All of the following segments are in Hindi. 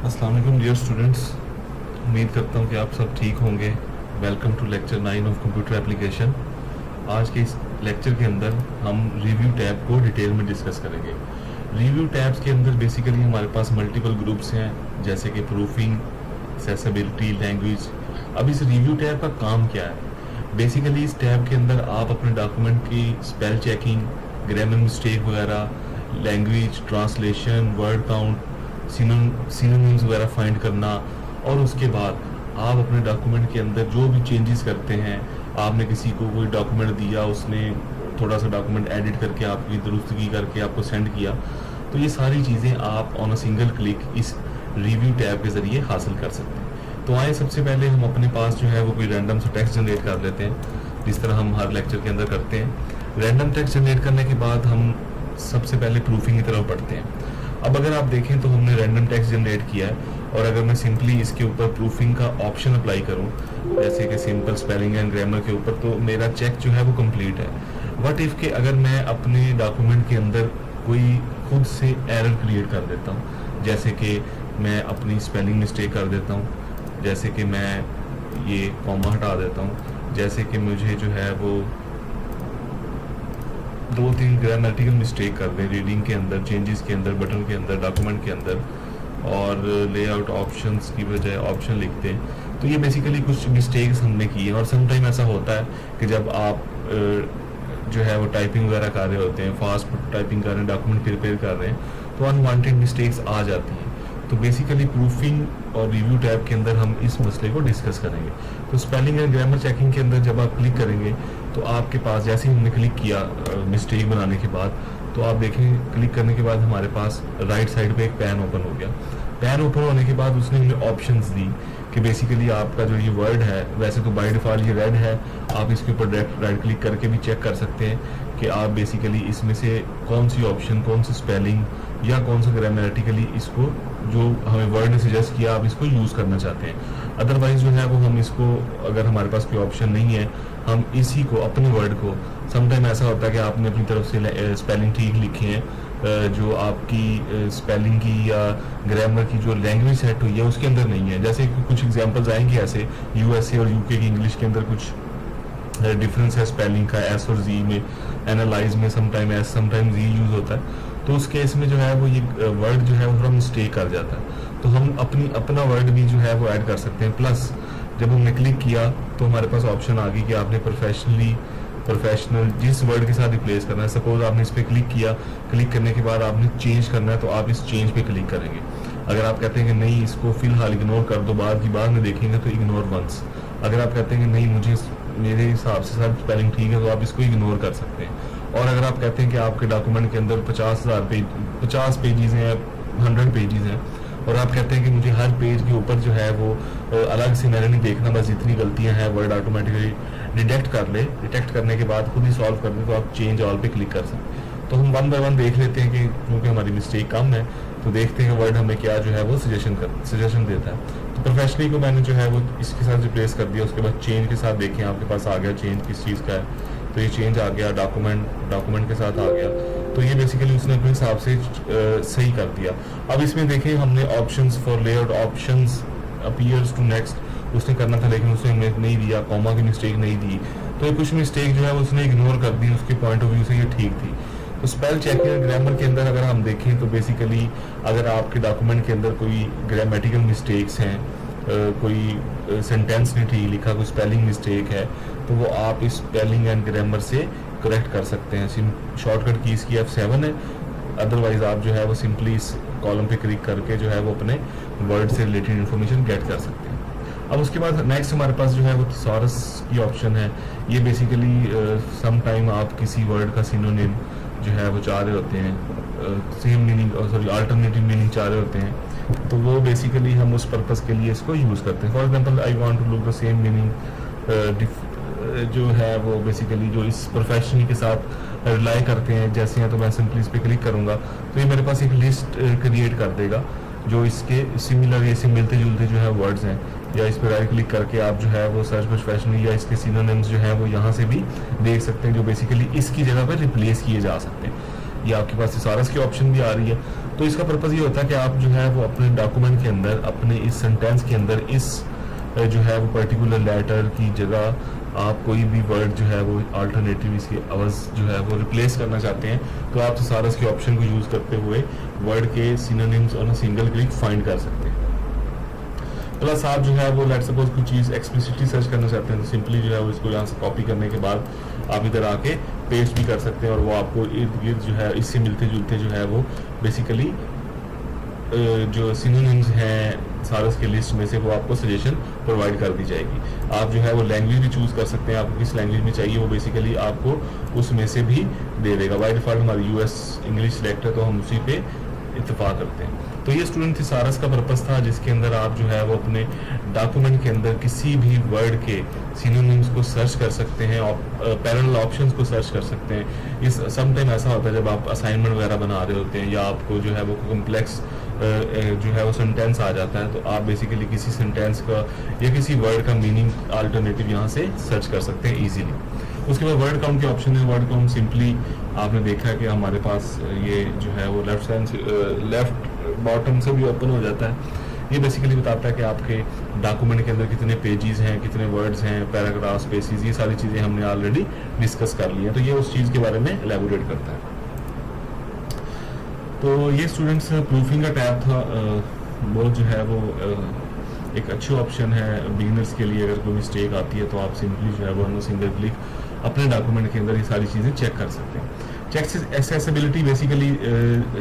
अस्सलाम वालेकुम डियर स्टूडेंट्स। उम्मीद करता हूँ कि आप सब ठीक होंगे। Welcome to lecture 9 of computer application. आज के इस लेक्चर के अंदर हम रिव्यू टैब को डिटेल में डिस्कस करेंगे। रिव्यू टैब्स के अंदर बेसिकली हमारे पास मल्टीपल ग्रुप्स हैं, जैसे कि प्रूफिंग, एक्सेसिबिलिटी, लैंग्वेज। अब इस रिव्यू टैब का काम क्या है? बेसिकली इस टैब के अंदर आप अपने डॉक्यूमेंट की स्पेल चेकिंग, ग्रामर मिस्टेक वगैरह, language, translation, word count, synonyms वगैरह फाइंड करना, और उसके बाद आप अपने डॉक्यूमेंट के अंदर जो भी चेंजेस करते हैं, आपने किसी को कोई डॉक्यूमेंट दिया, उसने थोड़ा सा डॉक्यूमेंट एडिट करके आपकी दुरुस्तगी करके आपको सेंड किया, तो ये सारी चीज़ें आप ऑन अ सिंगल क्लिक इस रिव्यू टैब के ज़रिए हासिल कर सकते हैं। तो आए सबसे पहले हम अपने पास जो है वो कोई रैंडम सा टेक्स्ट जनरेट कर लेते हैं, जिस तरह हम हर लेक्चर के अंदर करते हैं। रैंडम टेक्स्ट जनरेट करने के बाद हम सबसे पहले प्रूफिंग की तरफ बढ़ते हैं। अब अगर आप देखें तो हमने रैंडम टेक्स्ट जनरेट किया है, और अगर मैं सिंपली इसके ऊपर प्रूफिंग का ऑप्शन अप्लाई करूं, जैसे कि सिंपल स्पेलिंग एंड ग्रामर के ऊपर, तो मेरा चेक जो है वो कंप्लीट है। व्हाट इफ़ के अगर मैं अपने डॉक्यूमेंट के अंदर कोई खुद से एरर क्रिएट कर देता हूं, जैसे कि मैं अपनी स्पेलिंग मिस्टेक कर देता हूं, जैसे कि मैं ये कॉमा हटा देता हूं, जैसे कि मुझे जो है वो 2-3 ग्रामेटिकल मिस्टेक कर दें रीडिंग के अंदर, चेंजेस के अंदर, बटन के अंदर, डॉक्यूमेंट के अंदर, और लेआउट ऑप्शंस की बजाय ऑप्शन लिखते हैं, तो ये बेसिकली कुछ मिस्टेक्स हमने की है। और समटाइम ऐसा होता है कि जब आप जो है वो टाइपिंग वगैरह कर रहे होते हैं, फास्ट टाइपिंग कर रहे हैं, डॉक्यूमेंट प्रिपेयर कर रहे हैं, तो अनवांटेड मिस्टेक्स आ जाती हैं। तो बेसिकली प्रूफिंग और रिव्यू टैब के अंदर हम इस मसले को डिस्कस करेंगे। तो स्पेलिंग एंड ग्रामर चेकिंग के अंदर जब आप क्लिक करेंगे, तो आपके पास जैसे ही हमने क्लिक किया मिस्टेक बनाने के बाद, तो आप देखें क्लिक करने के बाद हमारे पास राइट साइड पे एक पैन ओपन हो गया। पैन ओपन होने के बाद उसने हमें ऑप्शंस दी कि बेसिकली आपका जो ये वर्ड है, वैसे तो बाय डिफॉल्ट ये रेड है, आप इसके ऊपर राइट क्लिक करके भी चेक कर सकते हैं कि आप बेसिकली इसमें से कौन सी ऑप्शन, कौन सी स्पेलिंग या कौन सा ग्रामेटिकली इसको जो हमें वर्ड ने सजेस्ट किया आप इसको यूज़ करना चाहते हैं। अदरवाइज जो है वो हम इसको, अगर हमारे पास कोई ऑप्शन नहीं है, हम इसी को, अपने वर्ड को, समटाइम ऐसा होता है कि आपने अपनी तरफ से स्पेलिंग ठीक लिखी है, जो आपकी स्पेलिंग की या ग्रामर की जो लैंग्वेज सेट हुई है उसके अंदर नहीं है। जैसे कुछ एग्जांपल्स आएंगे ऐसे, यूएसए और यूके की इंग्लिश के अंदर कुछ डिफरेंस है स्पेलिंग का, एस और जी में, एनालाइज में समटाइम एस समटाइम जी यूज़ होता है, तो उस केस में जो है वो ये वर्ड जो है वो थोड़ा मिस्टेक कर जाता है, तो हम अपना वर्ड भी जो है वो ऐड कर सकते हैं। प्लस जब हमने क्लिक किया तो हमारे पास ऑप्शन आ गई कि आपने प्रोफेशनल जिस वर्ड के साथ रिप्लेस करना है। सपोज आपने इस पर क्लिक किया, क्लिक करने के बाद आपने चेंज करना है, तो आप इस चेंज पे क्लिक करेंगे। अगर आप कहते हैं कि नहीं इसको फिलहाल इग्नोर कर दो, बाद की बाद में देखेंगे, तो इग्नोर वंस। अगर आप कहते हैं कि नहीं मुझे मेरे हिसाब से सब स्पेलिंग ठीक है, तो आप इसको इग्नोर कर सकते हैं। और अगर आप कहते हैं कि आपके डॉक्यूमेंट के अंदर 50 पेजेस हैं, 100 पेजेस हैं, और आप कहते हैं कि मुझे हर पेज के ऊपर जो है वो अलग से मैंने नहीं देखना, बस जितनी गलतियां हैं वर्ड ऑटोमेटिकली डिटेक्ट कर ले, डिटेक्ट करने के बाद खुद ही सॉल्व कर दे, तो आप चेंज ऑल पे क्लिक कर सकते हैं। तो हम वन बाय वन देख लेते हैं कि क्योंकि हमारी मिस्टेक कम है, तो देखते हैं कि वर्ड हमें क्या जो है वो सजेशन देता है। तो प्रोफेशनली को मैंने जो है वो इसके साथ रिप्लेस कर दिया। उसके बाद चेंज के साथ देखें, आपके पास आ गया चेंज किस चीज़ का है, तो ये चेंज आ गया, डॉक्यूमेंट के साथ आ गया, तो ये बेसिकली उसने अपने हिसाब से सही कर दिया। अब इसमें देखें हमने options for layout, options appears to next उसने करना था, लेकिन उसने हमें नहीं दिया, कॉमा की मिस्टेक नहीं दी, तो ये कुछ मिस्टेक जो है उसने इग्नोर कर दी, उसके पॉइंट ऑफ व्यू से ये ठीक थी। तो स्पेल चेकिंग ग्रामर के अंदर अगर हम देखें तो बेसिकली अगर आपके डॉक्यूमेंट के अंदर कोई ग्रामेटिकल मिस्टेक्स हैं, कोई सेंटेंस नहीं ठीक लिखा, कोई स्पेलिंग मिस्टेक है, तो वो आप इस स्पेलिंग एंड ग्रामर से करेक्ट कर सकते हैं। शॉर्टकट की इसकी F7 है, अदरवाइज आप जो है वो सिंपली इस कॉलम पे क्लिक करके जो है वो अपने वर्ड से रिलेटेड इन्फॉर्मेशन गेट कर सकते हैं। अब उसके बाद नेक्स्ट हमारे पास जो है वो थिसॉरस की ऑप्शन है। ये बेसिकली सम टाइम आप किसी वर्ड का सिनोनिम जो है वो चाह रहे होते हैं, same meaning, sorry alternative meaning चाह रहे होते हैं, तो वो बेसिकली हम उस पर्पज़ के लिए इसको यूज़ करते हैं। For example I want to look the same meaning, जो है वो बेसिकली जो इस प्रोफेशनल के साथ रिलाई करते हैं जैसे हैं, तो मैं सिंपली इस पर क्लिक करूँगा, तो ये मेरे पास एक लिस्ट क्रिएट कर देगा जो इसके सिमिलर, ऐसे मिलते जुलते जो है वर्ड्स हैं, या इस पर राइट क्लिक करके आप जो है वो सर्च प्रोफेशनल या इसके सिनोनिम्स जो है वो यहाँ से भी देख सकते हैं, जो बेसिकली इसकी जगह पर रिप्लेस किए जा सकते हैं। ये आपके पास थिसॉरस की ऑप्शन भी आ रही है। तो इसका पर्पज़ ये होता है कि आप जो है वो अपने डॉक्यूमेंट के अंदर, अपने इस सेंटेंस के अंदर इस जो है वो पर्टिकुलर लेटर की जगह आप कोई भी वर्ड जो है वो अल्टरनेटिव इसकी आवाज़ जो है वो रिप्लेस करना चाहते हैं, तो आप थिसारस के ऑप्शन को यूज़ करते हुए वर्ड के synonyms on a single click find कर सकते हैं। प्लस आप जो है वो लेट सपोज कोई चीज़ एक्सप्लिसिटली सर्च करना चाहते हैं, तो सिंपली जो है वो इसको यहाँ से कॉपी करने के बाद आप इधर आके पेस्ट भी कर सकते हैं, और वो आपको इर्द गिर्द जो है इससे मिलते जुलते जो है वो बेसिकली जो सिनोनिम्स हैं सारस के लिस्ट में से वो आपको सजेशन प्रोवाइड कर दी जाएगी। आप जो है वो लैंग्वेज भी चूज़ कर सकते हैं, आपको किस लैंग्वेज में चाहिए वो बेसिकली आपको उसमें से भी दे देगा। बाय डिफ़ॉल्ट हमारी यूएस इंग्लिश सेलेक्ट है, तो हम उसी पे इत्तेफाक करते हैं। तो ये स्टूडेंट थिसारस का पर्पस था, जिसके अंदर आप जो है वो अपने डॉक्यूमेंट के अंदर किसी भी वर्ड के सिनोनिम्स को सर्च कर सकते हैं और पैरेलल ऑप्शंस को सर्च कर सकते हैं। इस समटाइम ऐसा होता है जब आप असाइनमेंट वगैरह बना रहे होते हैं या आपको जो है वो कॉम्प्लेक्स जो है वो सेंटेंस आ जाता है, तो आप बेसिकली किसी सेंटेंस का या किसी वर्ड का मीनिंग अल्टरनेटिव यहाँ से सर्च कर सकते हैं इजीली। उसके बाद वर्ड काउंट के ऑप्शन है। वर्ड काउंट सिंपली आपने देखा है कि हमारे पास ये जो है वो लेफ्ट बॉटम से भी ओपन हो जाता है। ये बेसिकली बताता है कि आपके डॉक्यूमेंट के अंदर कितने पेजेस हैं, कितने वर्ड्स हैं, पैराग्राफ, स्पेसिस, ये सारी चीज़ें हमने ऑलरेडी डिस्कस कर ली हैं, तो ये उस चीज़ के बारे में एलैबोरेट करता है। तो ये स्टूडेंट्स प्रूफिंग का टैब था, वो जो है वो एक अच्छी ऑप्शन है बिगिनर्स के लिए। अगर कोई मिस्टेक आती है तो आप सिंपली जो है वो सिंगल क्लिक अपने डॉक्यूमेंट के अंदर ये सारी चीज़ें चेक कर सकते हैं। चेक एक्सेसिबिलिटी बेसिकली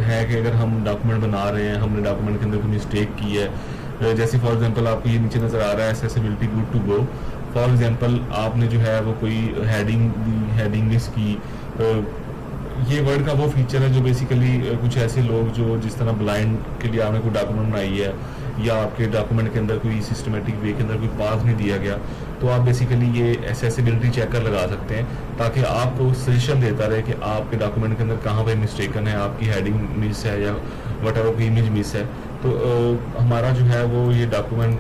है कि अगर हम डॉक्यूमेंट बना रहे हैं, हमने डॉक्यूमेंट के अंदर कोई मिस्टेक की है, जैसे फॉर एग्जांपल आपको ये नीचे नज़र आ रहा है accessibility good to go. For example आपने जो है वो कोई हेडिंग मिस की। ये वर्ड का वो फीचर है जो बेसिकली कुछ ऐसे लोग जो जिस तरह ब्लाइंड के लिए आपने कोई डॉक्यूमेंट बनाई है या आपके डॉक्यूमेंट के अंदर कोई सिस्टमेटिक वे के अंदर कोई पाथ नहीं दिया गया, तो आप बेसिकली ये एक्सेसिबिलिटी चेकर लगा सकते हैं ताकि आपको सजेशन देता रहे कि आपके डॉक्यूमेंट के अंदर कहाँ पे मिस्टेकन है, आपकी हेडिंग मिस है या वटएवर कोई इमेज मिस है। तो हमारा जो है वो ये डॉक्यूमेंट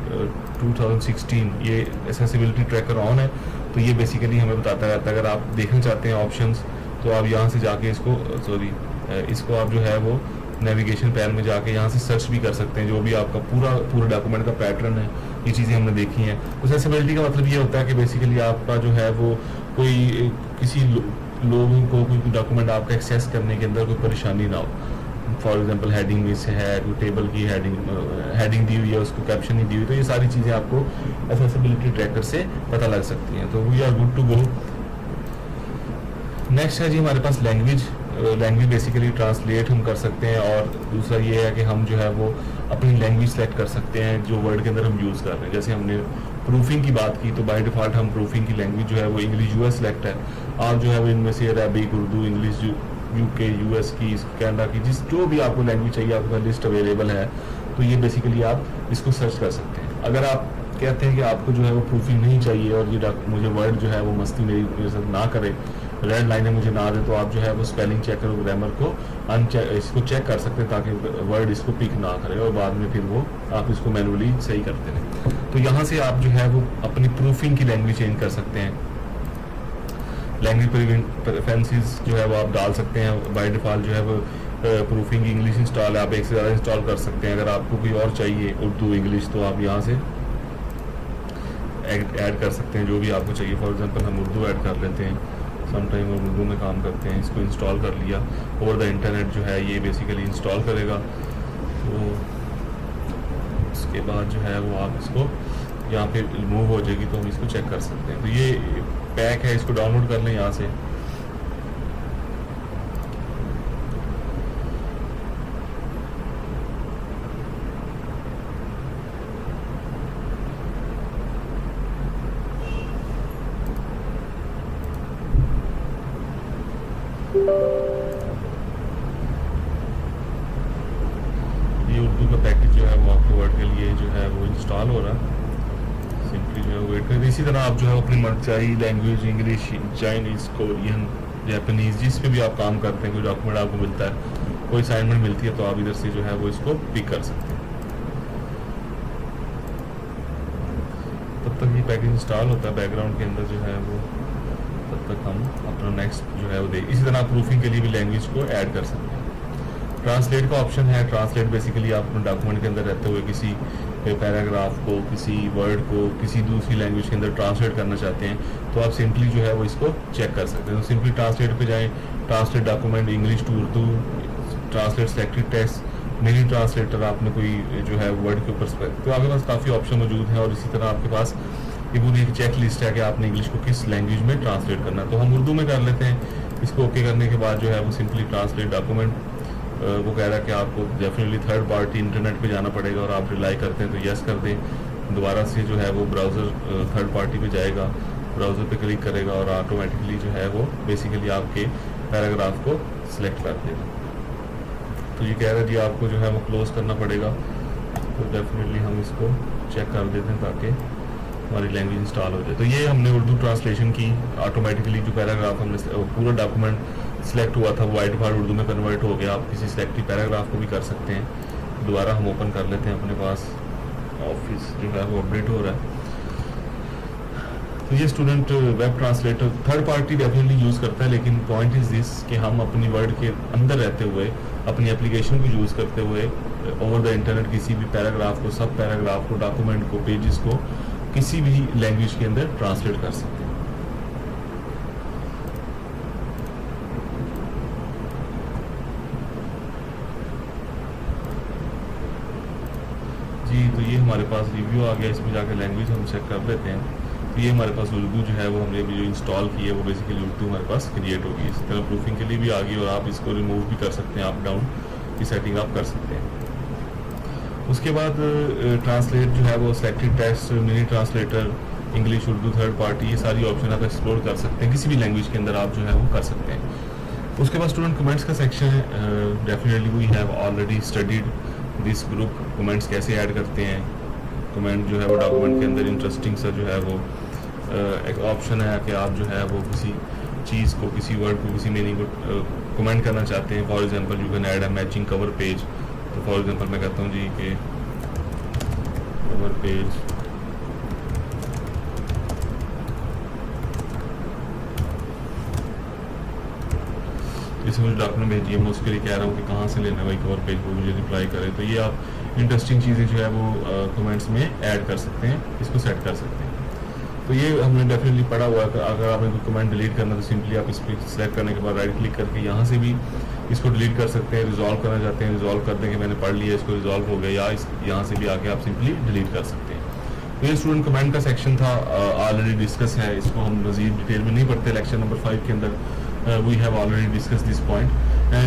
2016 ये एक्सेसिबिलिटी ट्रैकर ऑन है, तो ये बेसिकली हमें बताता रहता है। अगर आप देखना चाहते हैं ऑप्शंस, तो आप यहाँ से जाके इसको आप जो है वो नेविगेशन पैन में जाके यहाँ से सर्च भी कर सकते हैं। जो भी आपका पूरा डॉक्यूमेंट का पैटर्न है, ये चीज़ें हमने देखी हैं। एक्सेसिबिलिटी का मतलब ये होता है कि बेसिकली आपका जो है वो कोई किसी लोगों को कोई डॉक्यूमेंट आपका एक्सेस करने के अंदर कोई परेशानी ना हो। फॉर एग्जांपल हेडिंग मिस है, कोई टेबल की हेडिंग दी हुई है, उसको कैप्शन नहीं दी हुई, तो ये सारी चीज़ें आपको एक्सेसिबिलिटी ट्रैकर से पता लग सकती हैं। तो we are good to go. Next है जी हमारे पास लैंग्वेज बेसिकली ट्रांसलेट हम कर सकते हैं, और दूसरा ये है कि हम जो है वो अपनी लैंग्वेज सेलेक्ट कर सकते हैं जो वर्ड के अंदर हम यूज़ कर रहे हैं। जैसे हमने प्रूफिंग की बात की, तो बाय डिफ़ॉल्ट हम प्रूफिंग की लैंग्वेज जो है वो इंग्लिश यूएस सेलेक्ट है। आप जो है वो इनमें से Arabic, Urdu, English, UK, US की, कनाडा की, जो भी आपको लैंग्वेज चाहिए आपके पास लिस्ट अवेलेबल है, तो ये बेसिकली आप इसको सर्च कर सकते हैं। अगर आप कहते हैं कि आपको जो है वो प्रूफिंग नहीं चाहिए और ये मुझे वर्ड जो है वो मस्ती मेरे साथ ना करे, रेड लाइनें मुझे ना दे, तो आप जो है वो स्पेलिंग चेकर और ग्रामर को इसको चेक कर सकते हैं ताकि वर्ड इसको पिक ना करे और बाद में फिर वो आप इसको मैनुअली सही करते रहें। तो यहाँ से आप जो है वो अपनी प्रूफिंग की लैंग्वेज चेंज कर सकते हैं। लैंग्वेज प्रेफरेंसेस जो है वो आप डाल सकते हैं। बाय डिफ़ॉल्ट जो है वो प्रूफिंग इंग्लिश इंस्टॉल है, आप एक से ज़्यादा इंस्टॉल कर सकते हैं। अगर आपको कोई और चाहिए उर्दू, इंग्लिश, तो आप यहाँ से ऐड कर सकते हैं जो भी आपको चाहिए। फॉर एग्जांपल हम उर्दू ऐड कर लेते हैं, समटाइम हम उर्दू में काम करते हैं। इसको इंस्टॉल कर लिया, ओवर द इंटरनेट जो है ये बेसिकली इंस्टॉल करेगा। तो उसके बाद जो है वो आप इसको यहाँ पे मूव हो जाएगी, तो हम इसको चेक कर सकते हैं। तो ये पैक है, इसको डाउनलोड कर लें यहाँ से। ये उर्दू का पैकेज जो है वो आपके वर्ड के लिए जो है वो इंस्टॉल हो रहा है। सिंपली जो है वेट करें। इसी तरह आप जो है अपनी मनचाही language, English, Chinese, Korean, Japanese, जिस पे भी आप काम करते हैं, कोई डॉक्यूमेंट आपको मिलता है, कोई असाइनमेंट मिलती है, तो आप इधर से जो है वो इसको पिक कर सकते हैं। तब तक ये पैकेज इंस्टॉल होता है बैकग्राउंड के अंदर जो है वो, तब तक हम अपना नेक्स्ट जो है वो इसी तरह आप प्रूफिंग के लिए भी लैंग्वेज को ऐड कर सकते हैं। ट्रांसलेट का ऑप्शन है। ट्रांसलेट बेसिकली आप अपने डॉक्यूमेंट के अंदर रहते हुए किसी पैराग्राफ को, किसी वर्ड को किसी दूसरी लैंग्वेज के अंदर ट्रांसलेट करना चाहते हैं तो आप सिंपली जो है वो इसको चेक कर सकते हैं। तो सिंपली ट्रांसलेट पे जाएं, translate document English to Urdu, translate selected text, mini translator, आपने कोई जो है वर्ड के ऊपर तो आपके पास काफ़ी ऑप्शन मौजूद हैं। और इसी तरह आपके पास ये पूरी एक चेक लिस्ट है कि आपने इंग्लिश को किस लैंग्वेज में ट्रांसलेट करना है। तो हम उर्दू में कर लेते हैं। इसको ओके करने के बाद जो है वो सिंपली ट्रांसलेट डॉक्यूमेंट, वो कह रहा है कि आपको डेफिनेटली थर्ड पार्टी इंटरनेट पे जाना पड़ेगा और आप रिलाई करते हैं तो यस कर दें। दोबारा से जो है वो ब्राउज़र थर्ड पार्टी पे जाएगा, ब्राउज़र पे क्लिक करेगा और ऑटोमेटिकली जो है वो बेसिकली आपके पैराग्राफ को सिलेक्ट कर देगा। तो ये कह रहा है जी आपको जो है वो क्लोज़ करना पड़ेगा। तो डेफिनेटली हम इसको चेक कर देते हैं ताकि हमारी लैंग्वेज इंस्टॉल हो जाए। तो ये हमने उर्दू ट्रांसलेशन की, ऑटोमेटिकली जो पैराग्राफ हमने पूरा डॉक्यूमेंट सिलेक्ट हुआ था वो वाइट बार उर्दू में कन्वर्ट हो गया। आप किसी सिलेक्टिव पैराग्राफ को भी कर सकते हैं। दोबारा हम ओपन कर लेते हैं, अपने पास ऑफिस जो है वो अपडेट हो रहा है। तो ये student web translator third party definitely use करता है, लेकिन पॉइंट इज़ दिस कि हम अपनी वर्ड के अंदर रहते हुए अपनी एप्लीकेशन को यूज़ करते हुए ओवर द इंटरनेट किसी भी पैराग्राफ को, सब पैराग्राफ को, डॉक्यूमेंट को, पेजेस को किसी भी लैंग्वेज के अंदर ट्रांसलेट कर सकते हैं। जी तो ये हमारे पास रिव्यू आ गया, इसमें जाकर लैंग्वेज हम चेक कर लेते हैं। तो ये हमारे पास उर्दू जो है वो हमने अभी जो इंस्टॉल की है वो बेसिकली उर्दू हमारे पास क्रिएट होगी। इस तरह प्रूफिंग के लिए भी आ गई और आप इसको रिमूव भी कर सकते हैं, अप डाउन की सेटिंग आप कर सकते हैं। उसके बाद ट्रांसलेट जो है वो selected text, mini translator, English, Urdu, third party, ये सारी ऑप्शन आप एक्सप्लोर कर सकते हैं। किसी भी लैंग्वेज के अंदर आप जो है वो कर सकते हैं। उसके बाद स्टूडेंट कमेंट्स का सेक्शन है। Definitely we have already studied this group. Comments कैसे ऐड करते हैं, कमेंट जो है वो डॉक्यूमेंट के अंदर इंटरेस्टिंग सा जो है वो एक ऑप्शन है कि आप जो है वो किसी चीज़ को, किसी वर्ड को, किसी मीनिंग को कमेंट करना चाहते हैं। For example you can add a matching cover page. तो फॉर एग्जांपल मैं कहता हूँ जी कि कवर पेज इसमें मुझे डॉक्यूमेंट भेजिए, मैं उसके लिए कह रहा हूँ कि कहाँ से लेना है भाई कवर पेज को, मुझे रिप्लाई करें। तो ये आप इंटरेस्टिंग चीज़ें जो है वो कमेंट्स में ऐड कर सकते हैं, इसको सेट कर सकते हैं। तो ये हमने डेफिनेटली पढ़ा हुआ है। अगर आपने कोई कमेंट डिलीट करना तो सिंपली आप इस पर सेलेक्ट करने के बाद राइट क्लिक करके यहाँ से भी इसको डिलीट कर सकते हैं। रिजॉल्व करना चाहते हैं, रिजॉल्व कर दें कि मैंने पढ़ लिया, इसको रिजॉल्व हो गया, या यहाँ से भी आके आप सिंपली डिलीट कर सकते हैं। तो ये स्टूडेंट कमेंट का सेक्शन था, ऑलरेडी डिस्कस है, इसको हम मजीद डिटेल में नहीं पढ़ते। लेक्चर नंबर 5 के अंदर we have already discuss this point.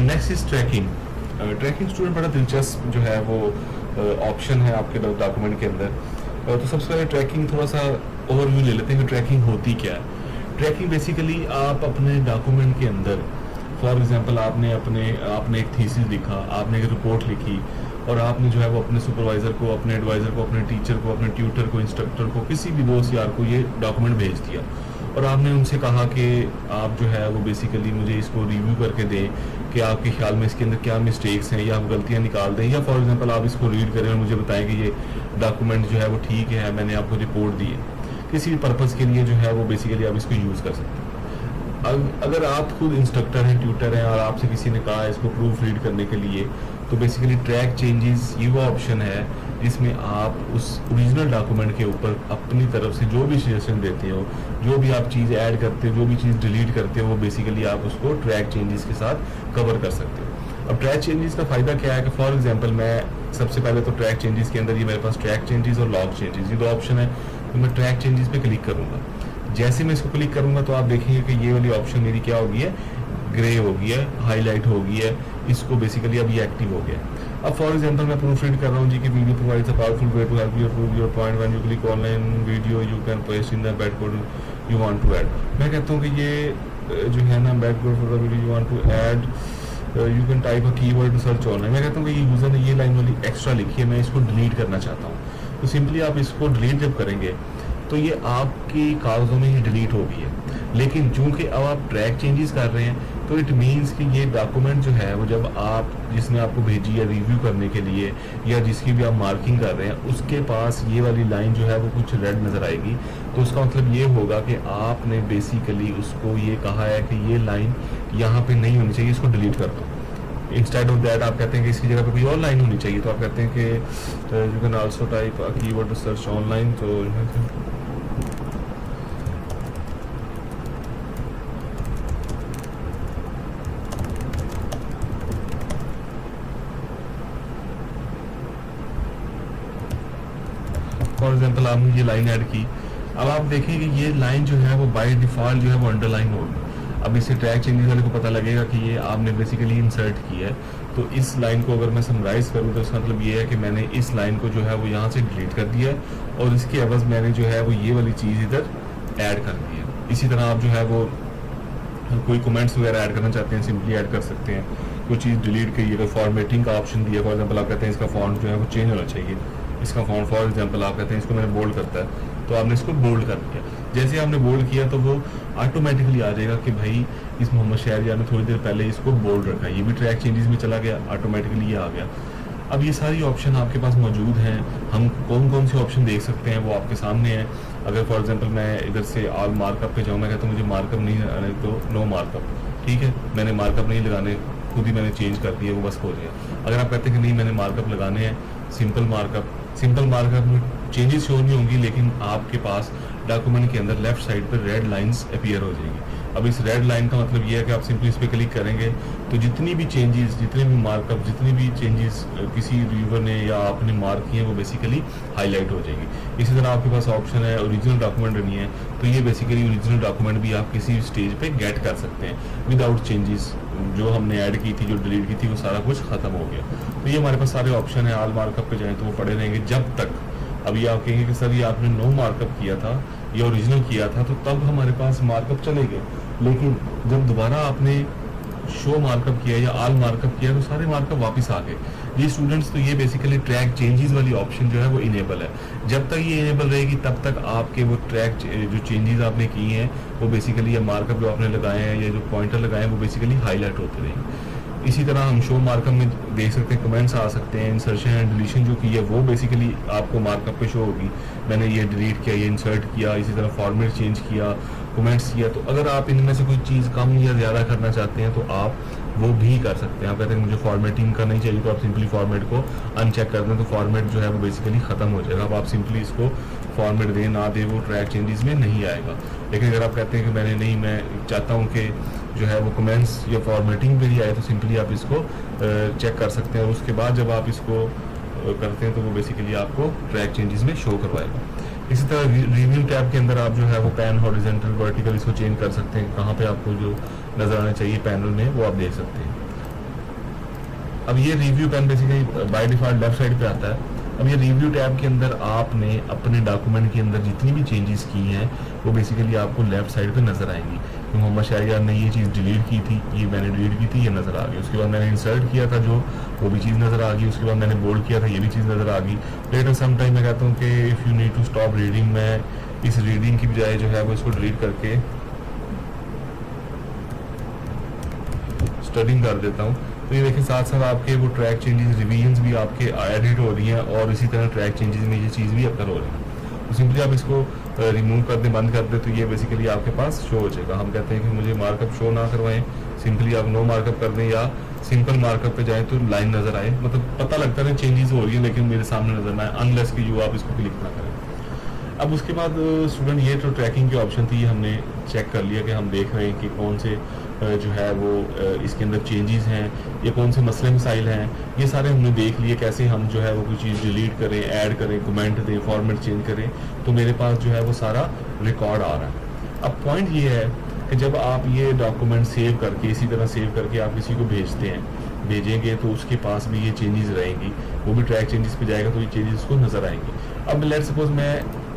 Next is tracking. Tracking student बड़ा दिलचस्प जो है वो ऑप्शन है आपके डॉक्यूमेंट के अंदर। तो सबसे पहले ट्रैकिंग थोड़ा सा ओवरव्यू ले लेते हैं कि ट्रैकिंग होती क्या है। ट्रैकिंग बेसिकली आप अपने डॉक्यूमेंट के अंदर, फॉर एग्जांपल आपने एक थीसिस लिखा, आपने एक रिपोर्ट लिखी और आपने जो है वो अपने सुपरवाइज़र को, अपने एडवाइज़र को, अपने टीचर को, अपने ट्यूटर को, इंस्ट्रक्टर को, किसी भी दोस्त यार को ये डॉक्यूमेंट भेज दिया और आपने उनसे कहा कि आप जो है वो बेसिकली मुझे इसको रिव्यू करके दें कि आपके ख्याल में इसके अंदर क्या मिस्टेक्स हैं या आप गलतियाँ निकाल दें, या फॉर एग्जांपल आप इसको रीड करें और मुझे बताएं कि ये डॉक्यूमेंट जो है वो ठीक है, मैंने आपको रिपोर्ट दी है। किसी भी पर्पज़ के लिए जो है वो बेसिकली आप इसको यूज़ कर सकते हैं। अगर आप खुद इंस्ट्रक्टर हैं, ट्यूटर हैं और आपसे किसी ने कहा इसको प्रूफ रीड करने के लिए, तो बेसिकली ट्रैक चेंजेस ये वो ऑप्शन है जिसमें आप उस ओरिजिनल डॉक्यूमेंट के ऊपर अपनी तरफ से जो भी सजेशन देते हो, जो भी आप चीज़ ऐड करते हो, जो भी चीज़ डिलीट करते हो, वो बेसिकली आप उसको ट्रैक चेंजेस के साथ कवर कर सकते हो। अब ट्रैक चेंजेस का फ़ायदा क्या है कि फॉर एग्जांपल मैं सबसे पहले तो ट्रैक चेंजेस के अंदर ये मेरे पास ट्रैक चेंजेस और लॉग चेंजेस ये दो ऑप्शन है। तो मैं ट्रैक चेंजेस पे क्लिक करूँगा। जैसे मैं इसको क्लिक करूँगा तो आप देखेंगे कि ये वाली ऑप्शन मेरी क्या होगी है, ग्रे हो गई है, हाईलाइट हो गई है, इसको बेसिकली अब ये एक्टिव हो गया। अब फॉर एग्जांपल मैं प्रूफ रीड कर रहा हूँ जी कि video provides a powerful way to help you prove your point when you click online video you can paste in the bed code you want to add. मैं कहता हूँ कि ये जो है ना bed code for the video you want to add you can type a keyword to search online. मैं कहता हूँ कि ये यूज़र ने ये लाइन वाली एक्स्ट्रा लिखी है, मैं इसको डिलीट करना चाहता हूँ। तो सिंपली आप इसको डिलीट जब करेंगे तो ये आपकी कागज़ों में ही डिलीट हो गई है। लेकिन चूंकि अब आप ट्रैक चेंजेस कर रहे हैं तो इट मीन्स कि ये डॉक्यूमेंट जो है वो जब आप जिसने आपको भेजी है रिव्यू करने के लिए या जिसकी भी आप मार्किंग कर रहे हैं उसके पास ये वाली लाइन जो है वो कुछ रेड नज़र आएगी। तो उसका मतलब ये होगा कि आपने बेसिकली उसको ये कहा है कि ये लाइन यहाँ पे नहीं होनी चाहिए, इसको डिलीट कर दो। इंस्टेड ऑफ दैट आप कहते हैं कि इसकी जगह पे कोई और लाइन होनी चाहिए, तो आप कहते हैं कि you can also type keyword search online. तो फॉर एग्जांपल आपने ये लाइन ऐड की, अब आप देखें कि ये लाइन जो है वो बाय डिफॉल्ट जो है वो अंडरलाइन होगी। अब इससे ट्रैक चेंजेस वाले को पता लगेगा कि ये आपने बेसिकली इंसर्ट किया है। तो इस लाइन को अगर मैं समराइज करूँ तो इसका मतलब ये है कि मैंने इस लाइन को जो है वो यहाँ से डिलीट कर दिया है और इसके एवज मैंने जो है वो ये वाली चीज़ इधर ऐड कर दी है। इसी तरह आप जो है वो कोई कमेंट्स वगैरह ऐड करना चाहते हैं, सिंपली ऐड कर सकते हैं। कोई चीज़ डिलीट करिए, अगर फॉर्मेटिंग का ऑप्शन दिया, फॉर एग्जाम्पल आप कहते हैं इसका फॉन्ट जो है वो चेंज होना चाहिए, इसका फॉन्ट फॉर एग्जाम्पल आप कहते हैं इसको मैंने बोल्ड करता है, तो आपने इसको बोल्ड कर दिया। जैसे आपने बोल्ड किया तो वो ऑटोमेटिकली आ जाएगा कि भाई इस मोहम्मद शहरियार ने थोड़ी देर पहले इसको बोल्ड रखा है, ये भी ट्रैक चेंजेस में चला गया, ऑटोमेटिकली ये आ गया। अब ये सारी ऑप्शन आपके पास मौजूद हैं। हम कौन कौन से ऑप्शन देख सकते हैं वो आपके सामने है। अगर फॉर एग्जांपल मैं इधर से ऑल मार्कअप पे जाऊँ, मैं कहता हूँ मुझे मार्कअप नहीं लगाने, तो नो मार्कअप, ठीक है, मैंने मार्कअप नहीं लगाने, खुद ही मैंने चेंज कर दिया, वो बस हो गया। अगर आप कहते हैं कि नहीं मैंने मार्कअप लगाने हैं, सिंपल मार्कअप में चेंजेस शो नहीं होंगी, लेकिन आपके पास डॉक्यूमेंट के अंदर लेफ्ट साइड पर रेड लाइंस अपीयर हो जाएगी। अब इस रेड लाइन का मतलब ये है कि आप सिंपली इस पर क्लिक करेंगे तो जितनी भी चेंजेस, जितने भी मार्कअप, जितनी भी चेंजेस किसी रिव्यूअर ने या आपने मार्क किए हैं वो बेसिकली हाईलाइट हो जाएगी। इसी तरह आपके पास ऑप्शन है ओरिजिनल डॉक्यूमेंट नहीं है, तो ये बेसिकली ओरिजिनल डॉक्यूमेंट भी आप किसी स्टेज पे गेट कर सकते हैं विदाउट चेंजेस। जो हमने ऐड की थी, जो डिलीट की थी, वो सारा कुछ खत्म हो गया। तो ये हमारे पास सारे ऑप्शन है। ऑल मार्कअप पे जाएँ तो वो पड़े रहेंगे जब तक, अभी आप कहेंगे कि सर ये आपने नो मार्कअप किया था या ओरिजिनल किया था, तो तब हमारे पास मार्कअप चले गए, लेकिन जब दोबारा आपने शो मार्कअप किया या ऑल मार्कअप किया तो सारे मार्कअप वापस आ गए। ये स्टूडेंट्स, तो ये बेसिकली ट्रैक चेंजेस वाली ऑप्शन जो है वो इनेबल है। जब तक ये इनेबल रहेगी तब तक आपके वो ट्रैक जो चेंजेस आपने किए हैं वो बेसिकली, या मार्कअप जो आपने लगाए हैं या जो पॉइंटर लगाए हैं वो बेसिकली हाईलाइट होते रहेंगे। इसी तरह हम शो मार्कअप में देख सकते हैं, कमेंट्स आ सकते हैं, इंसर्शन एंड डिलीशन जो की है वो बेसिकली आपको मार्कअप पे शो होगी। मैंने ये डिलीट किया, ये इंसर्ट किया, इसी तरह फॉर्मेट चेंज किया, कमेंट्स किया। तो अगर आप इनमें से कोई चीज़ कम या ज़्यादा करना चाहते हैं तो आप वो भी कर सकते हैं। आप कहते हैं मुझे फॉर्मेटिंग का नहीं चाहिए, तो आप सिंपली फॉर्मेट को अनचेक कर दें, तो फॉर्मेट जो है वो बेसिकली ख़त्म हो जाएगा। अब आप सिंपली इसको फॉर्मेट दें ना दें वो ट्रैक चेंजेस में नहीं आएगा। लेकिन अगर आप कहते हैं कि मैंने नहीं, मैं चाहता हूँ कि जो है वो कमेंट्स या फॉर्मेटिंग पे ही आए, तो सिंपली आप इसको चेक कर सकते हैं और उसके बाद जब आप इसको करते हैं तो वो बेसिकली आपको ट्रैक चेंजेस में शो करवाएगा। इसी तरह रिव्यू टैब के अंदर आप जो है वो पैन हॉरिजॉन्टल वर्टिकल इसको चेंज कर सकते हैं, कहाँ पे आपको जो नजर आना चाहिए पैनल में वो आप देख सकते हैं। अब ये review pan basically by default left side पे आता है। अब ये रिव्यू टैब के अंदर आपने अपने डॉक्यूमेंट के अंदर जितनी भी चेंजेस की हैं वो बेसिकली आपको लेफ्ट साइड पे नजर आएंगी। तो मोहम्मद शहरियार ने ये चीज़ डिलीट की थी, ये मैंने डिलीट की थी, ये नज़र आ गई। उसके बाद मैंने इंसर्ट किया था जो, वो भी चीज़ नज़र आ गई। उसके बाद मैंने बोल्ड किया था, ये भी चीज़ नज़र आ गई। लेकिन सम टाइम मैं कहता हूँ कि if you need to stop reading, मैं इस रीडिंग की बजाय जो है वो इसको डिलीट करके स्टडिंग कर देता हूँ। तो ये देखिए साथ साथ आपके वो ट्रैक चेंजेस, रिवीजन्स भी आपके एडिट हो रही हैं और इसी तरह ट्रैक चेंजेस में ये चीज़ भी अकर हो रही है। तो सिंपली आप इसको रिमूव कर दें, बंद कर दें, तो ये बेसिकली आपके पास शो हो जाएगा। हम कहते हैं कि मुझे मार्कअप शो ना करवाएं, सिंपली आप नो मार्कअप कर दें या सिंपल मार्कअप पे जाएं तो लाइन नज़र आए, मतलब पता लगता है चेंजेस हो रही है लेकिन मेरे सामने नज़र ना आए, अनलेस कि यू आप इसको क्लिक ना करें। अब उसके बाद स्टूडेंट ये जो ट्रैकिंग की ऑप्शन थी ये हमने चेक कर लिया कि हम देख रहे हैं कि कौन से जो है वो इसके अंदर चेंजेस हैं या कौन से मसले मसाइल हैं, ये सारे हमने देख लिए। कैसे हम जो है वो कोई चीज़ डिलीट करें, ऐड करें, कमेंट दें, फॉर्मेट चेंज करें, तो मेरे पास जो है वो सारा रिकॉर्ड आ रहा है। अब पॉइंट ये है कि जब आप ये डॉक्यूमेंट सेव करके, इसी तरह सेव करके आप किसी को भेजेंगे तो उसके पास भी ये चेंजेस रहेंगी, वो भी ट्रैक चेंजेस पे जाएगा तो ये चेंजेस उसको नज़र आएंगी। अब लेट्स सपोज मैं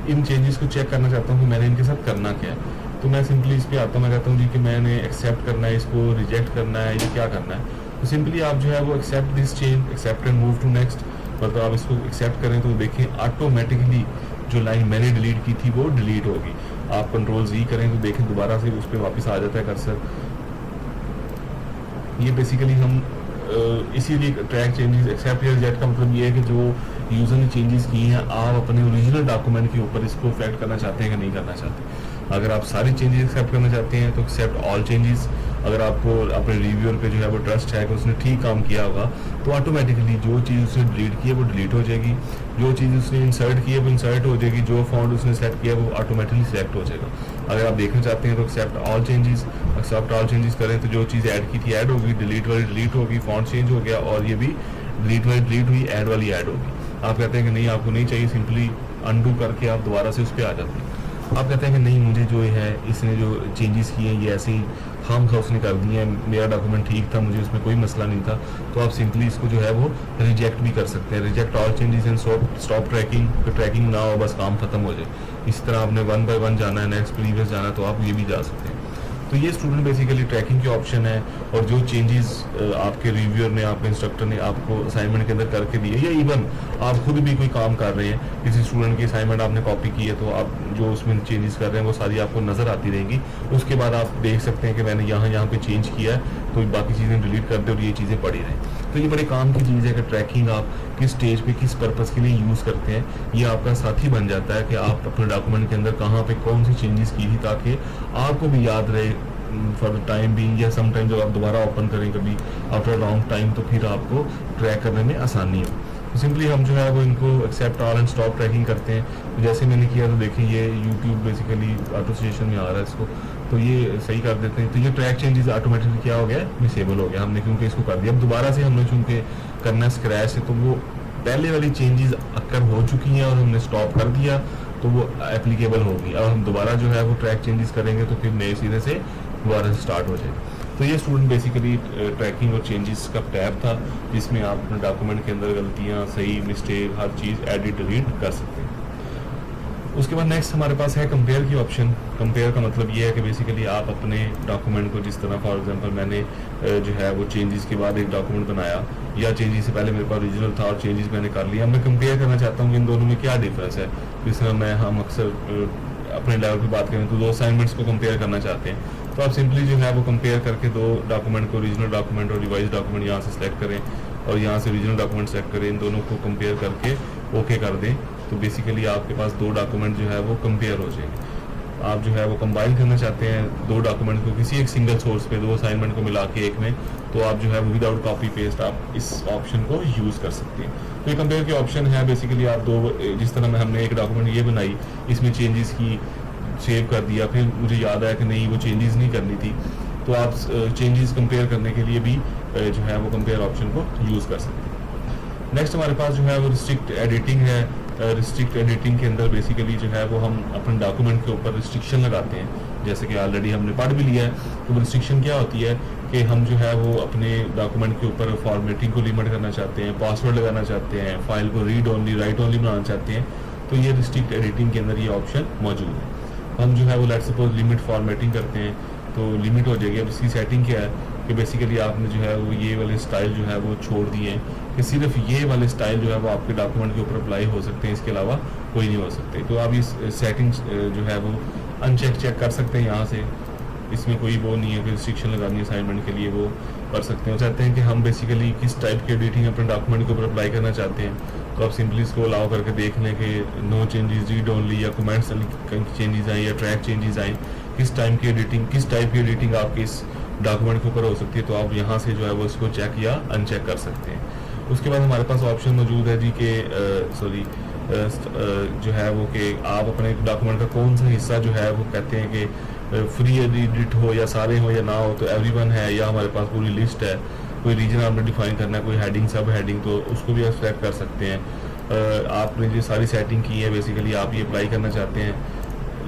इन चेंजेस को चेक करना चाहता हूँ कि मैंने इनके साथ करना क्या है, तो मैं सिंपली इस पर आता हूँ, मैं कहता हूँ जी कि मैंने एक्सेप्ट करना है, इसको रिजेक्ट करना है, ये क्या करना है। तो सिंपली आप जो है वो accept this change, accept and move to next, मतलब आप इसको एक्सेप्ट करें तो देखें ऑटोमेटिकली जो लाइन मैंने डिलीट की थी वो डिलीट होगी। आप कंट्रोल Z करें तो देखें दोबारा से उस पर वापस आ जाता है कर्सर। ये बेसिकली हम इसीलिए ट्रैक चेंजेस, एक्सेप्ट या रिजेक्ट का मतलब ये है कि जो यूज़र ने चेंजेस की हैं आप अपने ओरिजिनल डॉक्यूमेंट के ऊपर इसको इफेक्ट करना चाहते हैं कि नहीं करना चाहते। अगर आप सारी चेंजेस एक्सेप्ट करना चाहते हैं तो एक्सेप्ट ऑल चेंजेस, अगर आपको अपने रिव्यूअर पे जो है वो ट्रस्ट है कि उसने ठीक काम किया होगा, तो ऑटोमेटिकली जो चीज़ उसने डिलीट की है वो डिलीट हो जाएगी, जो चीज़ उसने इंसर्ट की है वो इंसर्ट हो जाएगी, जो फॉन्ट उसने सेलेक्ट किया वो ऑटोमेटिकली सेलेक्ट हो जाएगा। अगर आप देखना चाहते हैं तो एक्सेप्ट ऑल चेंजेस करें तो जो चीज़ ऐड की थी ऐड होगी, डिलीट वाली डिलीट होगी, फॉन्ट चेंज हो गया, और ये भी डिलीट वाली डिलीट हुई, ऐड वाली ऐड होगी। आप कहते हैं कि नहीं आपको नहीं चाहिए, सिंपली अनडू करके आप दोबारा से उस पर आ जाते हैं। आप कहते हैं कि नहीं मुझे जो है इसने जो चेंजेस किए हैं ये ऐसे ही हम खा उसने कर दिए हैं, मेरा डॉक्यूमेंट ठीक था, मुझे उसमें कोई मसला नहीं था, तो आप सिंपली इसको जो है वो रिजेक्ट भी कर सकते हैं। Reject all changes and stop tracking, तो ट्रैकिंग ना हो, बस काम खत्म हो जाए। इसी तरह आपने 1 बाय 1 जाना है, नेक्स्ट प्रीवियस जाना है, तो आप ये भी जा सकते हैं। तो ये स्टूडेंट बेसिकली ट्रैकिंग के ऑप्शन है, और जो चेंजेस आपके रिव्यूअर ने, आपके इंस्ट्रक्टर ने आपको असाइनमेंट के अंदर करके दिए, या इवन आप खुद भी कोई काम कर रहे हैं, किसी स्टूडेंट की असाइनमेंट आपने कॉपी की है, तो आप जो उसमें चेंजेस कर रहे हैं वो सारी आपको नज़र आती रहेंगी। उसके बाद आप देख सकते हैं कि मैंने यहाँ पे चेंज किया है, तो बाकी चीज़ें डिलीट कर दे और ये चीज़ें पड़ी रहें। तो ये बड़े काम की चीज़ है कि ट्रैकिंग आप किस स्टेज पे किस पर्पज़ के लिए यूज़ करते हैं, ये आपका साथी बन जाता है कि आप अपने डॉक्यूमेंट के अंदर कहाँ पे कौन सी चेंजेस की थी, ताकि आपको भी याद रहे फॉर द टाइम बीइंग, या सम टाइम जब आप दोबारा ओपन करें कभी आफ्टर लॉन्ग टाइम, तो फिर आपको ट्रैक करने में आसानी हो। तो सिंपली हम जो है वो इनको accept all and stop tracking करते हैं। तो जैसे मैंने किया, तो देखिए ये यूट्यूब बेसिकली ऑटो सजेशन में आ रहा है इसको, तो ये सही कर देते हैं। तो ये ट्रैक चेंजेस ऑटोमेटिकली क्या हो गया, डिसेबल हो गया हमने, क्योंकि इसको कर दिया। अब दोबारा से हमने चूँकि करना स्क्रैच है, तो वो पहले वाली चेंजेस अक्कर हो चुकी हैं और हमने स्टॉप कर दिया, तो वो एप्लीकेबल होगी। अब हम दोबारा जो है वो ट्रैक चेंजेस करेंगे तो फिर नए सिरे से दोबारा से स्टार्ट हो जाएगा। तो ये स्टूडेंट बेसिकली ट्रैकिंग और चेंजेस का टैब था, जिसमें आप अपने डॉक्यूमेंट के अंदर गलतियाँ, सही, मिस्टेक, हर चीज़ एडिट डिलीट कर सकते हैं। उसके बाद नेक्स्ट हमारे पास है कंपेयर की ऑप्शन। कंपेयर का मतलब ये है कि बेसिकली आप अपने डॉक्यूमेंट को, जिस तरह फॉर एग्जांपल मैंने जो है वो चेंजेस के बाद एक डॉक्यूमेंट बनाया, या चेंजेस से पहले मेरे पास ओरिजिनल था और चेंजेस मैंने कर लिया, मैं कंपेयर करना चाहता हूँ कि इन दोनों में क्या डिफरेंस है। जिस तरह हम अक्सर अपने लेवल की बात करें तो 2 असाइनमेंट्स को कंपेयर करना चाहते हैं, तो आप सिंपली जो है वो कंपेयर करके 2 डॉक्यूमेंट को, ओरिजिनल डॉक्यूमेंट और रिवाइज डॉक्यूमेंट यहाँ से सिलेक्ट करें, और यहाँ से ओरिजिनल डॉक्यूमेंट सेलेक्ट करें, इन दोनों को कंपेयर करके ओके कर दें, तो बेसिकली आपके पास 2 डॉक्यूमेंट जो है वो कंपेयर हो जाएंगे। आप जो है वो कंबाइन करना चाहते हैं 2 डॉक्यूमेंट को किसी एक सिंगल सोर्स पे, 2 असाइनमेंट को मिला के एक में, तो आप जो है वो विदाउट कॉपी पेस्ट आप इस ऑप्शन को यूज़ कर सकते हैं। तो ये कंपेयर के ऑप्शन है, बेसिकली आप 2, जिस तरह में हमने एक डॉक्यूमेंट ये बनाई, इसमें चेंजेस की, सेव कर दिया, फिर मुझे याद आया कि नहीं वो चेंजेस नहीं करनी थी, तो आप चेंजेस कंपेयर करने के लिए भी जो है वो कंपेयर ऑप्शन को यूज़ कर सकते हैं। नेक्स्ट हमारे पास जो है वो रिस्ट्रिक्ट एडिटिंग है। रिस्ट्रिक्ट एडिटिंग के अंदर बेसिकली जो है वो हम अपने डॉक्यूमेंट के ऊपर रिस्ट्रिक्शन लगाते हैं, जैसे कि ऑलरेडी हमने पढ़ भी लिया है। तो रिस्ट्रिक्शन क्या होती है कि हम जो है वो अपने डॉक्यूमेंट के ऊपर फॉर्मेटिंग को लिमिट करना चाहते हैं, पासवर्ड लगाना चाहते हैं, फाइल को रीड ओनली, राइट ओनली बनाना चाहते हैं, तो ये रिस्ट्रिक्ट एडिटिंग के अंदर ये ऑप्शन मौजूद है। हम जो है वो लेट्स सपोज लिमिट फॉर्मेटिंग करते हैं, तो लिमिट हो जाएगी। अब इसकी सेटिंग क्या है कि बेसिकली आपने जो है वो ये वाले स्टाइल जो है वो छोड़ दिए हैं, कि सिर्फ ये वाले स्टाइल जो है वो आपके डॉक्यूमेंट के ऊपर अप्लाई हो सकते हैं, इसके अलावा कोई नहीं हो सकते। तो आप इस सेटिंग्स जो है वो चेक कर सकते हैं यहाँ से, इसमें कोई वो नहीं है कि रिस्ट्रिक्शन लगानी है असाइनमेंट के लिए, वो कर सकते हैं। चाहते हैं कि हम बेसिकली किस टाइप की एडिटिंग अपने डॉक्यूमेंट के ऊपर अप्लाई करना चाहते हैं, तो आप सिंपली इसको अलाउ करके देख लें कि नो चेंजेस, रीड ओनली, या कमेंट्स चेंजेस आए, या ट्रैक चेंजेस आए, किस टाइप की एडिटिंग आपके इस डॉक्यूमेंट के ऊपर हो सकती है। तो आप यहाँ से जो है वो इसको चेक या अनचेक कर सकते हैं। उसके बाद हमारे पास ऑप्शन मौजूद है जी के जो है वो कि आप अपने डॉक्यूमेंट का कौन सा हिस्सा जो है वो कहते हैं कि फ्री एडिट हो या सारे हो या ना हो, तो एवरीवन है, या हमारे पास पूरी लिस्ट है, कोई रीजन आपने डिफाइन करना है, कोई हेडिंग, सब हेडिंग, तो उसको भी आप सेलेक्ट कर सकते हैं। आपने जो सारी सेटिंग की है बेसिकली आप ये अप्लाई करना चाहते हैं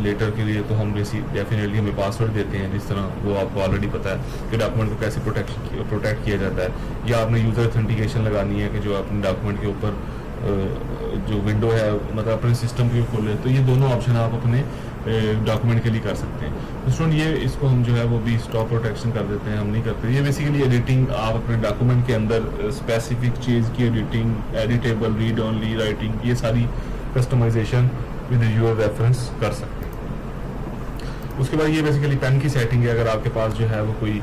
लेटर के लिए, तो हम डेफिनेटली हमें पासवर्ड देते हैं, जिस तरह वो आपको ऑलरेडी पता है कि डॉक्यूमेंट को कैसे प्रोटेक्ट किया जाता है। या आपने यूज़र ऑथेंटिकेशन लगानी है कि जो अपने डॉक्यूमेंट के ऊपर जो विंडो है, मतलब अपने सिस्टम के खोले, तो ये दोनों ऑप्शन आप अपने डॉक्यूमेंट के लिए कर सकते हैं। तो स्टूडेंट ये इसको हम जो है वो भी स्टॉप प्रोटेक्शन कर देते हैं, हम नहीं करते। ये बेसिकली एडिटिंग आप अपने डॉक्यूमेंट के अंदर स्पेसिफिक चीज़ की editing, editable, read only, writing, ये सारी कस्टमाइजेशन विद योर रेफरेंस कर सकते हैं। उसके बाद ये बेसिकली पेन की सेटिंग है। अगर आपके पास जो है वो कोई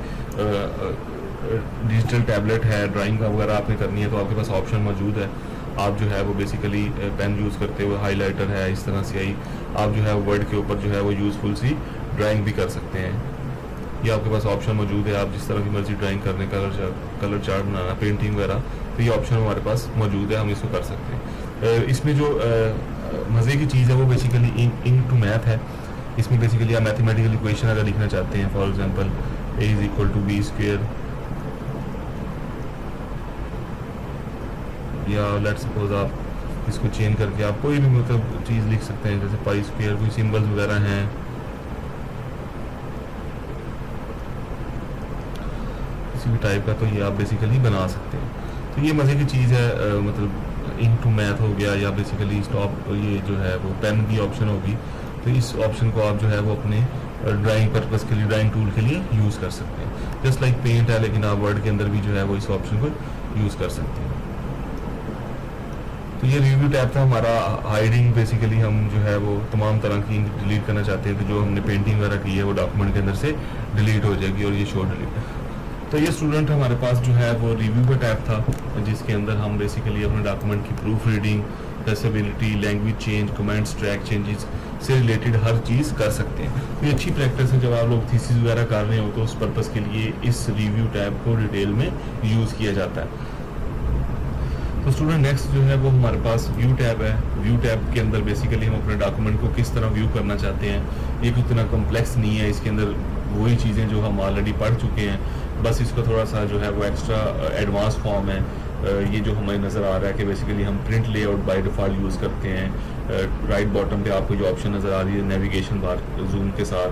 डिजिटल टैबलेट है, ड्राइंग का वगैरह आपने करनी है, तो आपके पास ऑप्शन मौजूद है। आप जो है वो बेसिकली पेन यूज़ करते हुए, हाइलाइटर है, इस तरह से आई आप जो है वर्ड के ऊपर जो है वो यूज़फुल सी ड्राइंग भी कर सकते हैं। ये आपके पास ऑप्शन मौजूद है, आप जिस तरह की मर्जी ड्राइंग करने, कलर चार्ट बनाना, पेंटिंग वगैरह, तो ये ऑप्शन हमारे पास मौजूद है, हम इसको कर सकते हैं। इसमें जो मज़े की चीज़ है वो बेसिकली इंक टू मैथ है। इसमें बेसिकली आप मैथमेटिकल इक्वेशन अगर लिखना चाहते हैं, for example a is equal to B square, या लेट्स सपोज आप इसको चेंज करके आप कोई भी मतलब चीज़ लिख सकते हैं, जैसे पाई स्क्वेयर, कोई सिंबल्स वगैरह हैं, किसी भी टाइप का, तो ये आप बेसिकली बना सकते हैं। तो ये मज़े की चीज़ है, मतलब इंक टू मैथ हो गया, या बेसिकली स्टॉप, ये जो है वो पेन की ऑप्शन होगी, तो इस ऑप्शन को आप जो है वो अपने ड्राइंग पर्पस के लिए, ड्राइंग टूल के लिए यूज़ कर सकते हैं। जस्ट लाइक पेंट है, लेकिन आप वर्ड के अंदर भी जो है वो इस ऑप्शन को यूज़ कर सकते हैं। तो ये रिव्यू टैब था हमारा। हाइडिंग, बेसिकली हम जो है वो तमाम तरह की इंक डिलीट करना चाहते हैं, तो जो हमने पेंटिंग वगैरह की है वो डॉक्यूमेंट के अंदर से डिलीट हो जाएगी, और ये शो डिलीट। तो ये स्टूडेंट हमारे पास जो है वो रिव्यू का टैब था, जिसके अंदर हम बेसिकली अपने डॉक्यूमेंट की proof reading, accessibility, language change, comments, track changes से रिलेटेड हर चीज़ कर सकते हैं। तो ये अच्छी प्रैक्टिस है, जब आप लोग थीसिस वगैरह कर रहे हो तो उस पर्पज़ के लिए इस रिव्यू टैब को डिटेल में यूज़ किया जाता है। तो स्टूडेंट नेक्स्ट जो है वो हमारे पास व्यू टैब है। व्यू टैब के अंदर बेसिकली हम अपने डॉक्यूमेंट को किस तरह व्यू करना चाहते हैं। ये इतना कम्प्लेक्स नहीं है, इसके अंदर वही चीज़ें जो हम ऑलरेडी पढ़ चुके हैं, बस इसको थोड़ा सा जो है वो एक्स्ट्रा एडवांस फॉर्म है। ये जो हमें नज़र आ रहा है कि बेसिकली हम print layout by default use करते हैं। राइट बॉटम पे आपको जो ऑप्शन नज़र आ रही है नेविगेशन बार जूम के साथ,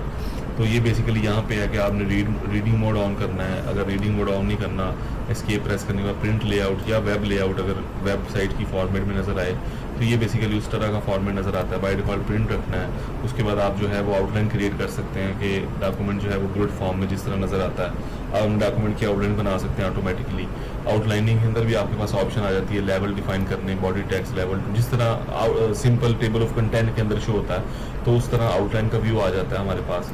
तो ये बेसिकली यहाँ पे है कि आपने रीडिंग मोड ऑन करना है। अगर रीडिंग मोड ऑन नहीं करना, एस्केप प्रेस करने के बाद प्रिंट लेआउट या वेब लेआउट अगर वेबसाइट की फॉर्मेट में नज़र आए, तो ये बेसिकली उस तरह का फॉर्मेट नज़र आता है। बाय डिफ़ॉल्ट प्रिंट रखना है। उसके बाद आप जो है वो आउटलाइन क्रिएट कर सकते हैं कि डॉक्यूमेंट जो है वो ग्रिड फॉर्म में जिस तरह नज़र आता है, आप डॉक्यूमेंट की आउटलाइन बना सकते हैं ऑटोमेटिकली। आउटलाइनिंग के अंदर भी आपके पास ऑप्शन आ जाती है लेवल डिफाइन करने, बॉडी टेक्स्ट लेवल, जिस तरह सिंपल टेबल ऑफ कंटेंट के अंदर शो होता है, तो उस तरह आउटलाइन का व्यू आ जाता है हमारे पास।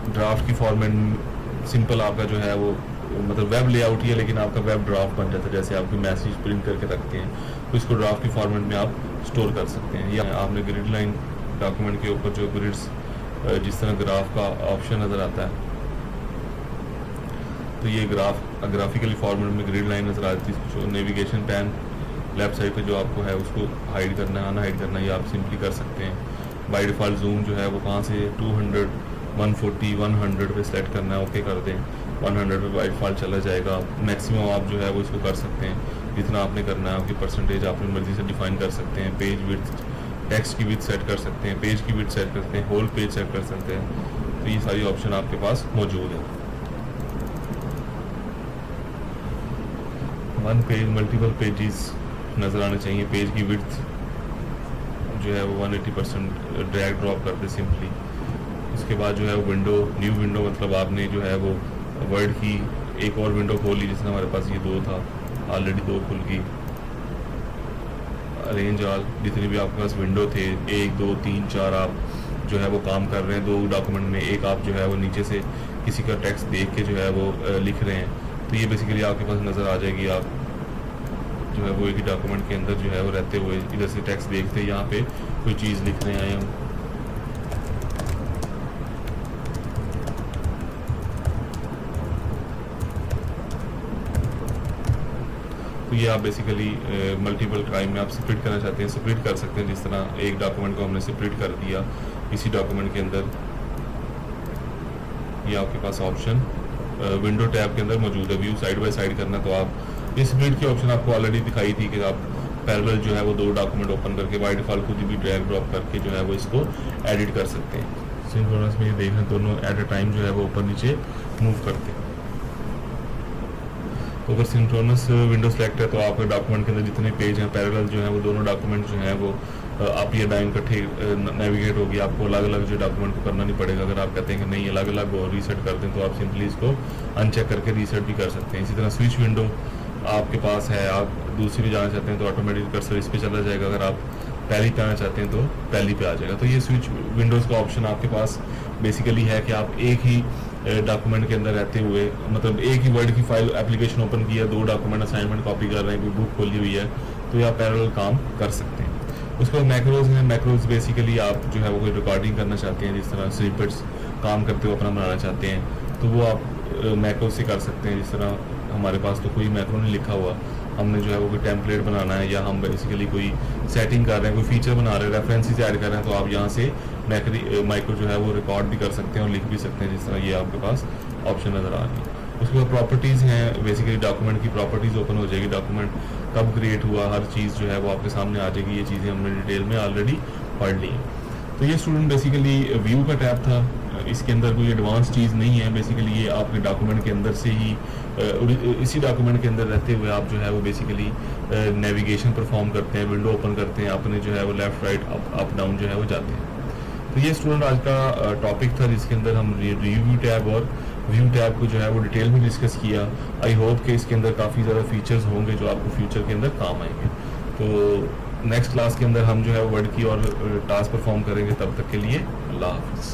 ड्राफ्ट की फॉर्मेट सिंपल आपका जो है वो मतलब वेब लेआउट ही है, लेकिन आपका वेब ड्राफ्ट बन जाता है। जैसे आप कोई मैसेज प्रिंट करके रखते हैं तो इसको ड्राफ्ट की फॉर्मेट में आप स्टोर कर सकते हैं। या आपने ग्रिड लाइन डॉक्यूमेंट के ऊपर जो ग्रिड्स जिस तरह ग्राफ का ऑप्शन नज़र आता है, तो ये ग्राफिकली फॉर्मेट में ग्रिड लाइन नज़र आती है। जो नेविगेशन पैन लेफ्ट साइड पे जो आपको है उसको हाइड करना है, अनहाइड करना है, ये आप सिंपली कर सकते हैं। बाय डिफ़ॉल्ट जूम जो है वो कहाँ से 200, 140, 100 पे सेलेक्ट करना है, ओके कर दें। 100 पे बाय डिफ़ॉल्ट चला जाएगा। मैक्सिमम आप जो है वो इसको कर सकते हैं जितना आपने करना है। आपकी परसेंटेज अपनी मर्जी से डिफाइन कर सकते हैं। पेज विड्थ, टेक्स्ट की विड्थ सेट कर सकते हैं, पेज की विड्थ सेट करते हैं, होल पेज सेट कर सकते हैं। तो ये सारी ऑप्शन आपके पास मौजूद है। वन पेज मल्टीपल पेजेस नज़र आने चाहिए। पेज की विड्थ जो है वो 180% ड्रैग ड्रॉप कर दे सिंपली। उसके बाद जो है वो विंडो, न्यू विंडो, मतलब आपने जो है वो वर्ड की एक और विंडो खोल ली, जिसमें हमारे पास ये 2 था, ऑलरेडी 2 खुल गई। अरेंज ऑल, जितनी भी आपके पास विंडो थे 1, 2, 3, 4, आप जो है वो काम कर रहे हैं 2 डॉक्यूमेंट में। एक आप जो है वो नीचे से किसी का टेक्स्ट देख के जो है वो लिख रहे हैं, तो ये बेसिकली आपके पास नज़र आ जाएगी। आप जो है वो एक ही डॉक्यूमेंट के अंदर जो है वो रहते हुए इधर से टेक्स्ट देखते हैं, यहाँ पे कोई चीज़ लिख रहे हैं हम। तो ये आप बेसिकली मल्टीपल टाइम में आप स्प्लिट करना चाहते हैं, स्प्लिट कर सकते हैं। जिस तरह एक डॉक्यूमेंट को हमने स्प्लिट कर दिया इसी डॉक्यूमेंट के अंदर, ये आपके पास ऑप्शन विंडो टैब के अंदर मौजूद है। व्यू साइड बाय साइड करना, तो आप ये स्प्लिट की ऑप्शन आपको ऑलरेडी दिखाई थी कि आप पैरेलल जो है वो 2 डॉक्यूमेंट ओपन करके बाय डिफ़ॉल्ट खुद भी ड्रैग ड्रॉप करके जो है वो इसको एडिट कर सकते हैं। सिंक्रोनस में ये देख रहे हैं दोनों एट अ टाइम जो है वो ऊपर नीचे मूव करते हैं। तो अगर सिंक्रोनस विंडो सेलेक्ट है तो आपके डॉक्यूमेंट के अंदर जितने पेज हैं पैरेलल जो है वो दोनों डॉक्यूमेंट जो हैं वो आप ये डाइम इकट्ठे नेविगेट होगी। आपको अलग अलग जो डॉक्यूमेंट को करना नहीं पड़ेगा। अगर आप कहते हैं कि नहीं अलग अलग हो रीसेट कर दें, तो आप सिंपली इसको अनचेक करके रीसेट भी कर सकते हैं। इसी तरह स्विच विंडो आपके पास है, आप दूसरी भी जाना चाहते हैं तो ऑटोमेटिक कर्सर इस पे चला जाएगा। अगर आप पहली पे आना चाहते हैं तो पहली पे आ जाएगा। तो ये स्विच विंडोज़ का ऑप्शन आपके पास बेसिकली है कि आप एक ही डॉक्यूमेंट के अंदर रहते हुए, मतलब एक ही वर्ड की फाइल एप्लीकेशन ओपन किया, 2 डॉक्यूमेंट असाइनमेंट कॉपी कर रहे हैं, कोई बुक खोली हुई है, तो ये आप पैरेलल काम कर सकते हैं। उसके बाद मैक्रोज हैं। मैक्रोज बेसिकली आप जो है वो कोई रिकॉर्डिंग करना चाहते हैं, जिस तरह स्निपेट्स काम करते हुए अपना बनाना चाहते हैं तो वो आप मैक्रो से कर सकते हैं। जिस तरह हमारे पास तो कोई मैक्रो नहीं लिखा हुआ, हमने जो है वो कोई टेम्पलेट बनाना है या हम बेसिकली कोई सेटिंग कर रहे हैं, कोई फीचर बना रहे हैं, रेफरेंसेस ऐड कर रहे हैं, तो आप यहाँ से माइक्रो जो है वो रिकॉर्ड भी कर सकते हैं और लिख भी सकते हैं, जिस तरह ये आपके पास ऑप्शन नज़र आ रही है। उसके बाद प्रॉपर्टीज़ हैं, बेसिकली डॉक्यूमेंट की प्रॉपर्टीज़ ओपन हो जाएगी, डॉक्यूमेंट कब क्रिएट हुआ, हर चीज़ जो है वो आपके सामने आ जाएगी। ये चीज़ें हमने डिटेल में ऑलरेडी पढ़ ली हैं। तो ये स्टूडेंट बेसिकली व्यू का टैब था, इसके अंदर कोई एडवांस चीज़ नहीं है। बेसिकली ये आपके डॉक्यूमेंट के अंदर से ही इसी डॉक्यूमेंट के अंदर रहते हुए आप जो है वो बेसिकली नेविगेशन परफॉर्म करते हैं, विंडो ओपन करते हैं, अपने जो है वो लेफ़्ट राइट अप डाउन जो है वो जाते हैं। तो ये स्टूडेंट आज का टॉपिक था, जिसके अंदर हम रिव्यू टैब और व्यू टैब को जो है वो डिटेल में डिस्कस किया। आई होप कि इसके अंदर काफ़ी ज़्यादा फीचर्स होंगे जो आपको फ्यूचर के अंदर काम आएंगे। तो नेक्स्ट क्लास के अंदर हम जो है वर्ड की और टास्क परफॉर्म करेंगे। तब तक के लिए अल्लाह हाफिज़।